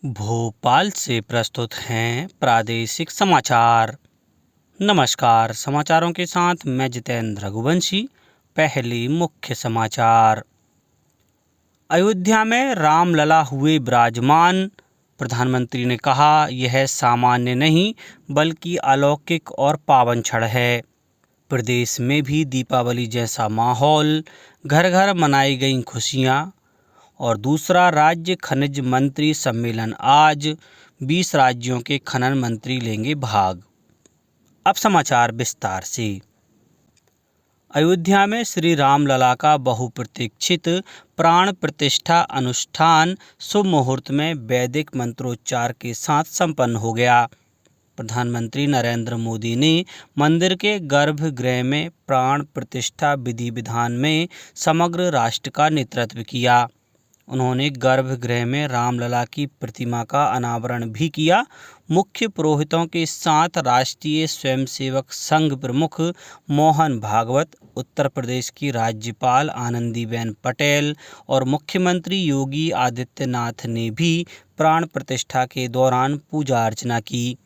भोपाल से प्रस्तुत हैं प्रादेशिक समाचार। नमस्कार, समाचारों के साथ मैं जितेंद्र रघुवंशी। पहले मुख्य समाचार। अयोध्या में रामलला हुए विराजमान। प्रधानमंत्री ने कहा, यह सामान्य नहीं बल्कि अलौकिक और पावन क्षण है। प्रदेश में भी दीपावली जैसा माहौल, घर घर मनाई गईं खुशियां। और दूसरा राज्य खनिज मंत्री सम्मेलन आज। 20 राज्यों के खनन मंत्री लेंगे भाग। अब समाचार विस्तार से। अयोध्या में श्री रामलला का बहुप्रतीक्षित प्राण प्रतिष्ठा अनुष्ठान शुभ मुहूर्त में वैदिक मंत्रोच्चार के साथ संपन्न हो गया। प्रधानमंत्री नरेंद्र मोदी ने मंदिर के गर्भगृह में प्राण प्रतिष्ठा विधि विधान में समग्र राष्ट्र का नेतृत्व किया। उन्होंने गर्भगृह में रामलला की प्रतिमा का अनावरण भी किया। मुख्य पुरोहितों के साथ राष्ट्रीय स्वयंसेवक संघ प्रमुख मोहन भागवत, उत्तर प्रदेश की राज्यपाल आनंदीबेन पटेल और मुख्यमंत्री योगी आदित्यनाथ ने भी प्राण प्रतिष्ठा के दौरान पूजा अर्चना की।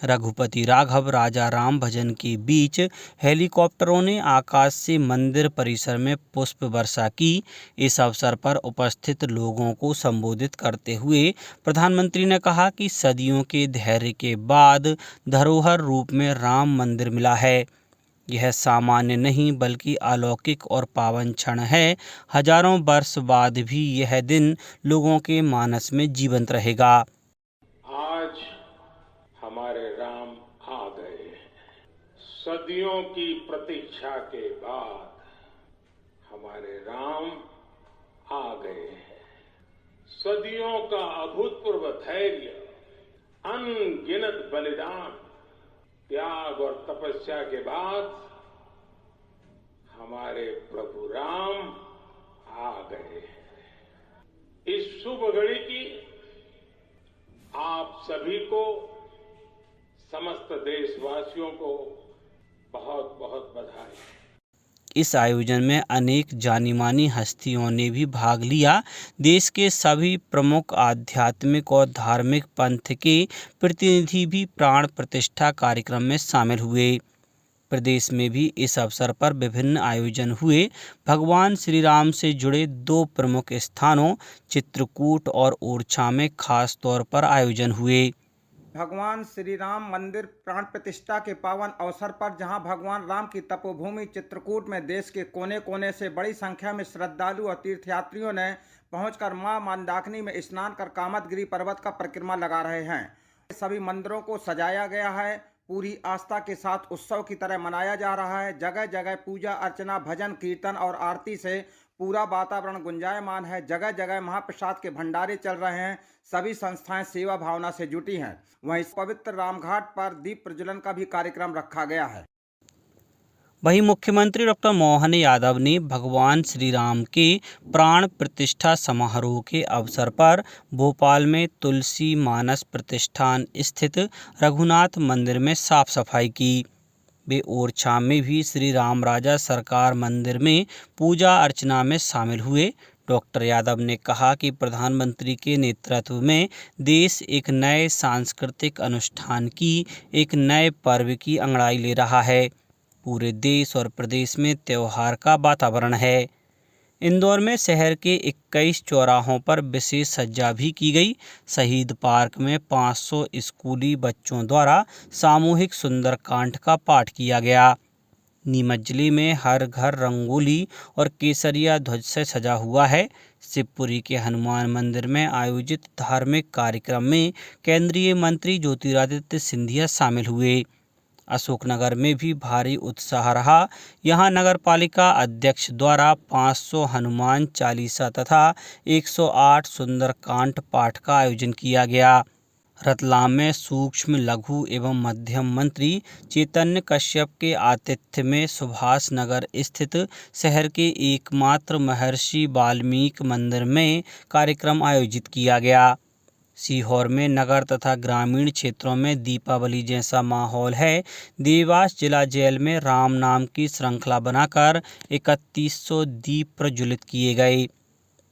रघुपति राघव राजा राम भजन के बीच हेलीकॉप्टरों ने आकाश से मंदिर परिसर में पुष्प वर्षा की। इस अवसर पर उपस्थित लोगों को संबोधित करते हुए प्रधानमंत्री ने कहा कि सदियों के धैर्य के बाद धरोहर रूप में राम मंदिर मिला है। यह सामान्य नहीं बल्कि अलौकिक और पावन क्षण है। हजारों वर्ष बाद भी यह दिन लोगों के मानस में जीवंत रहेगा। आज हमारे राम आ गए हैं। सदियों की प्रतीक्षा के बाद हमारे राम आ गए हैं। सदियों का अभूतपूर्व धैर्य, अनगिनत बलिदान, त्याग और तपस्या के बाद हमारे प्रभु राम आ गए हैं। इस शुभ घड़ी की आप सभी को, समस्त देशवासियों को बहुत बहुत बधाई। इस आयोजन में अनेक जानी मानी हस्तियों ने भी भाग लिया। देश के सभी प्रमुख आध्यात्मिक और धार्मिक पंथ के प्रतिनिधि भी प्राण प्रतिष्ठा कार्यक्रम में शामिल हुए। प्रदेश में भी इस अवसर पर विभिन्न आयोजन हुए। भगवान श्री राम से जुड़े 2 प्रमुख स्थानों चित्रकूट और ओरछा में खास तौर पर आयोजन हुए। भगवान श्री राम मंदिर प्राण प्रतिष्ठा के पावन अवसर पर जहां भगवान राम की तपोभूमि चित्रकूट में देश के कोने कोने से बड़ी संख्या में श्रद्धालु और तीर्थयात्रियों ने पहुंचकर मां मंदाकिनी में स्नान कर कामदगिरि पर्वत का परिक्रमा लगा रहे हैं। सभी मंदिरों को सजाया गया है। पूरी आस्था के साथ उत्सव की तरह मनाया जा रहा है। जगह जगह पूजा अर्चना, भजन कीर्तन और आरती से पूरा वातावरण गुंजायमान है। जगह जगह महाप्रसाद के भंडारे चल रहे हैं। सभी संस्थाएं सेवा भावना से जुटी हैं। वहीं पवित्र रामघाट पर दीप प्रज्वलन का भी कार्यक्रम रखा गया है। वहीं मुख्यमंत्री डॉक्टर मोहन यादव ने भगवान श्री राम के प्राण प्रतिष्ठा समारोह के अवसर पर भोपाल में तुलसी मानस प्रतिष्ठान स्थित रघुनाथ मंदिर में साफ सफाई की। वे ओरछा में भी श्री राम राजा सरकार मंदिर में पूजा अर्चना में शामिल हुए। डॉक्टर यादव ने कहा कि प्रधानमंत्री के नेतृत्व में देश एक नए सांस्कृतिक अनुष्ठान की, एक नए पर्व की अंगड़ाई ले रहा है। पूरे देश और प्रदेश में त्योहार का वातावरण है। इंदौर में शहर के 21 चौराहों पर विशेष सज्जा भी की गई। शहीद पार्क में 500 स्कूली बच्चों द्वारा सामूहिक सुंदरकांड का पाठ किया गया। नीमच जिले में हर घर रंगोली और केसरिया ध्वज से सजा हुआ है। शिवपुरी के हनुमान मंदिर में आयोजित धार्मिक कार्यक्रम में केंद्रीय मंत्री ज्योतिरादित्य सिंधिया शामिल हुए। अशोकनगर में भी भारी उत्साह रहा। यहां नगरपालिका अध्यक्ष द्वारा 500 हनुमान चालीसा तथा 108 सुंदरकांड पाठ का आयोजन किया गया। रतलाम में सूक्ष्म लघु एवं मध्यम मंत्री चैतन्य कश्यप के आतिथ्य में सुभाष नगर स्थित शहर के एकमात्र महर्षि वाल्मीकि मंदिर में कार्यक्रम आयोजित किया गया। सीहोर में नगर तथा ग्रामीण क्षेत्रों में दीपावली जैसा माहौल है। देवास जिला जेल में राम नाम की श्रृंखला बनाकर 3100 दीप प्रज्वलित किए गए।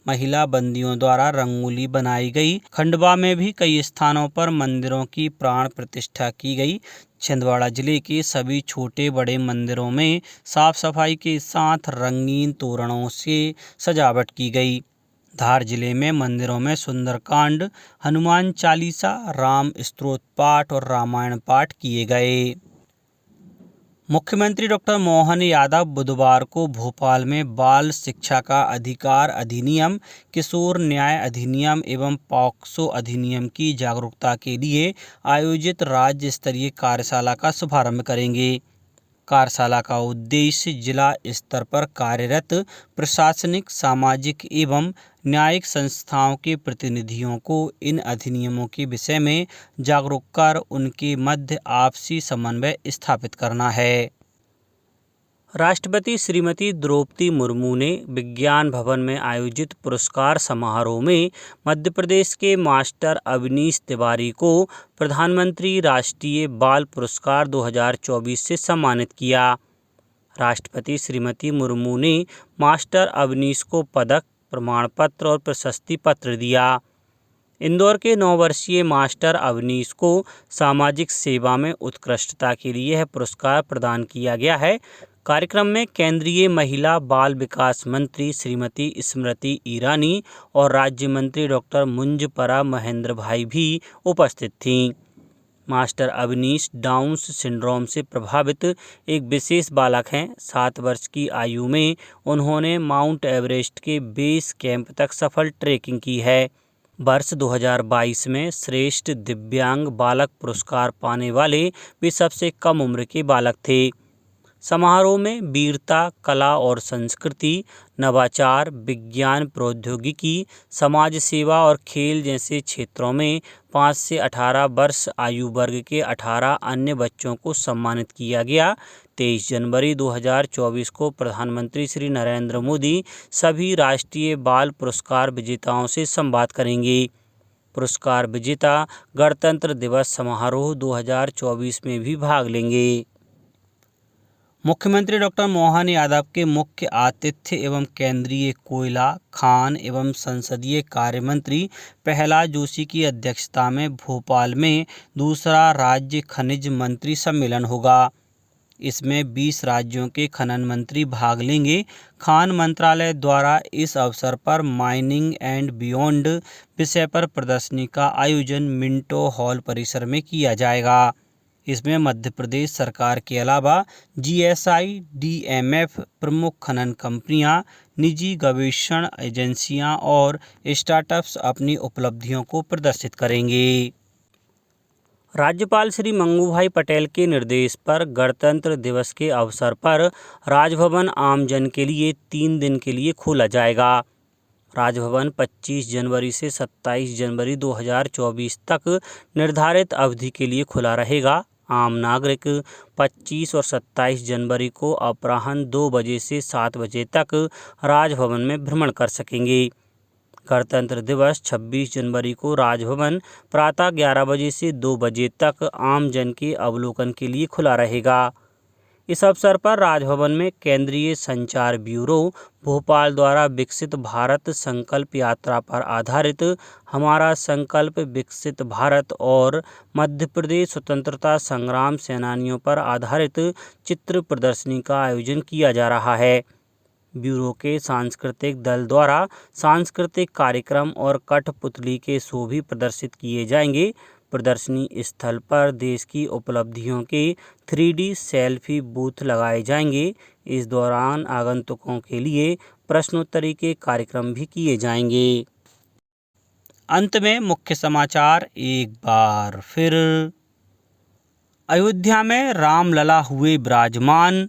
महिला बंदियों द्वारा रंगोली बनाई गई। खंडवा में भी कई स्थानों पर मंदिरों की प्राण प्रतिष्ठा की गई। छिंदवाड़ा जिले के सभी छोटे बड़े मंदिरों में साफ सफाई के साथ रंगीन तोरणों से सजावट की गई। धार जिले में मंदिरों में सुंदरकांड, हनुमान चालीसा, राम स्तोत्र पाठ और रामायण पाठ किए गए। मुख्यमंत्री डॉक्टर मोहन यादव बुधवार को भोपाल में बाल शिक्षा का अधिकार अधिनियम, किशोर न्याय अधिनियम एवं पॉक्सो अधिनियम की जागरूकता के लिए आयोजित राज्य स्तरीय कार्यशाला का शुभारंभ करेंगे। कार्यशाला का उद्देश्य जिला स्तर पर कार्यरत प्रशासनिक, सामाजिक एवं न्यायिक संस्थाओं के प्रतिनिधियों को इन अधिनियमों के विषय में जागरूक कर उनके मध्य आपसी समन्वय स्थापित करना है। राष्ट्रपति श्रीमती द्रौपदी मुर्मू ने विज्ञान भवन में आयोजित पुरस्कार समारोह में मध्य प्रदेश के मास्टर अवनीश तिवारी को प्रधानमंत्री राष्ट्रीय बाल पुरस्कार 2024 से सम्मानित किया। राष्ट्रपति श्रीमती मुर्मू ने मास्टर अवनीश को पदक, प्रमाण पत्र और प्रशस्ति पत्र दिया। इंदौर के 9 वर्षीय मास्टर अवनीश को सामाजिक सेवा में उत्कृष्टता के लिए यह पुरस्कार प्रदान किया गया है। कार्यक्रम में केंद्रीय महिला बाल विकास मंत्री श्रीमती स्मृति ईरानी और राज्य मंत्री डॉक्टर मुंजपरा महेंद्र भाई भी उपस्थित थीं। मास्टर अवनीश डाउन्स सिंड्रोम से प्रभावित एक विशेष बालक हैं। 7 वर्ष की आयु में उन्होंने माउंट एवरेस्ट के बेस कैंप तक सफल ट्रैकिंग की है। वर्ष 2022 में श्रेष्ठ दिव्यांग बालक पुरस्कार पाने वाले वे सबसे कम उम्र के बालक थे। समारोह में वीरता, कला और संस्कृति, नवाचार, विज्ञान, प्रौद्योगिकी, समाज सेवा और खेल जैसे क्षेत्रों में 5 से 18 वर्ष आयु वर्ग के 18 अन्य बच्चों को सम्मानित किया गया। 23 जनवरी 2024 को प्रधानमंत्री श्री नरेंद्र मोदी सभी राष्ट्रीय बाल पुरस्कार विजेताओं से संवाद करेंगे। पुरस्कार विजेता गणतंत्र दिवस समारोह 2024 में भी भाग लेंगे। मुख्यमंत्री डॉक्टर मोहन यादव के मुख्य आतिथ्य एवं केंद्रीय कोयला, खान एवं संसदीय कार्य मंत्री प्रहलाद जोशी की अध्यक्षता में भोपाल में दूसरा राज्य खनिज मंत्री सम्मेलन होगा। इसमें 20 राज्यों के खनन मंत्री भाग लेंगे। खान मंत्रालय द्वारा इस अवसर पर माइनिंग एंड बियॉन्ड विषय पर प्रदर्शनी का आयोजन मिंटो हॉल परिसर में किया जाएगा। इसमें मध्य प्रदेश सरकार के अलावा जीएसआई, डीएमएफ, प्रमुख खनन कंपनियां, निजी गवेषण एजेंसियां और स्टार्टअप्स अपनी उपलब्धियों को प्रदर्शित करेंगे। राज्यपाल श्री मंगूभाई पटेल के निर्देश पर गणतंत्र दिवस के अवसर पर राजभवन आमजन के लिए 3 दिन के लिए खोला जाएगा। राजभवन 25 जनवरी से 27 जनवरी 2024 तक निर्धारित अवधि के लिए खुला रहेगा। आम नागरिक 25 और 27 जनवरी को अपराह्न 2 बजे से 7 बजे तक राजभवन में भ्रमण कर सकेंगे। गणतंत्र दिवस 26 जनवरी को राजभवन प्रातः 11 बजे से 2 बजे तक आम जन के अवलोकन के लिए खुला रहेगा। इस अवसर पर राजभवन में केंद्रीय संचार ब्यूरो भोपाल द्वारा विकसित भारत संकल्प यात्रा पर आधारित हमारा संकल्प विकसित भारत और मध्य प्रदेश स्वतंत्रता संग्राम सेनानियों पर आधारित चित्र प्रदर्शनी का आयोजन किया जा रहा है। ब्यूरो के सांस्कृतिक दल द्वारा सांस्कृतिक कार्यक्रम और कठपुतली के शो भी प्रदर्शित किए जाएंगे। प्रदर्शनी स्थल पर देश की उपलब्धियों के 3D सेल्फी बूथ लगाए जाएंगे। इस दौरान आगंतुकों के लिए प्रश्नोत्तरी के कार्यक्रम भी किए जाएंगे। अंत में मुख्य समाचार एक बार फिर। अयोध्या में रामलला हुए विराजमान।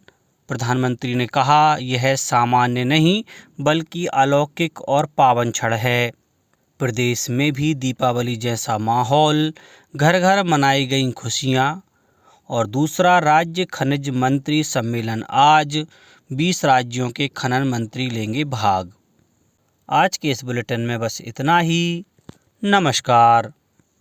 प्रधानमंत्री ने कहा, यह सामान्य नहीं बल्कि अलौकिक और पावन क्षण है। प्रदेश में भी दीपावली जैसा माहौल, घर घर मनाई गई खुशियां। और दूसरा राज्य खनिज मंत्री सम्मेलन आज 20 राज्यों के खनन मंत्री लेंगे भाग। आज के इस बुलेटिन में बस इतना ही। नमस्कार।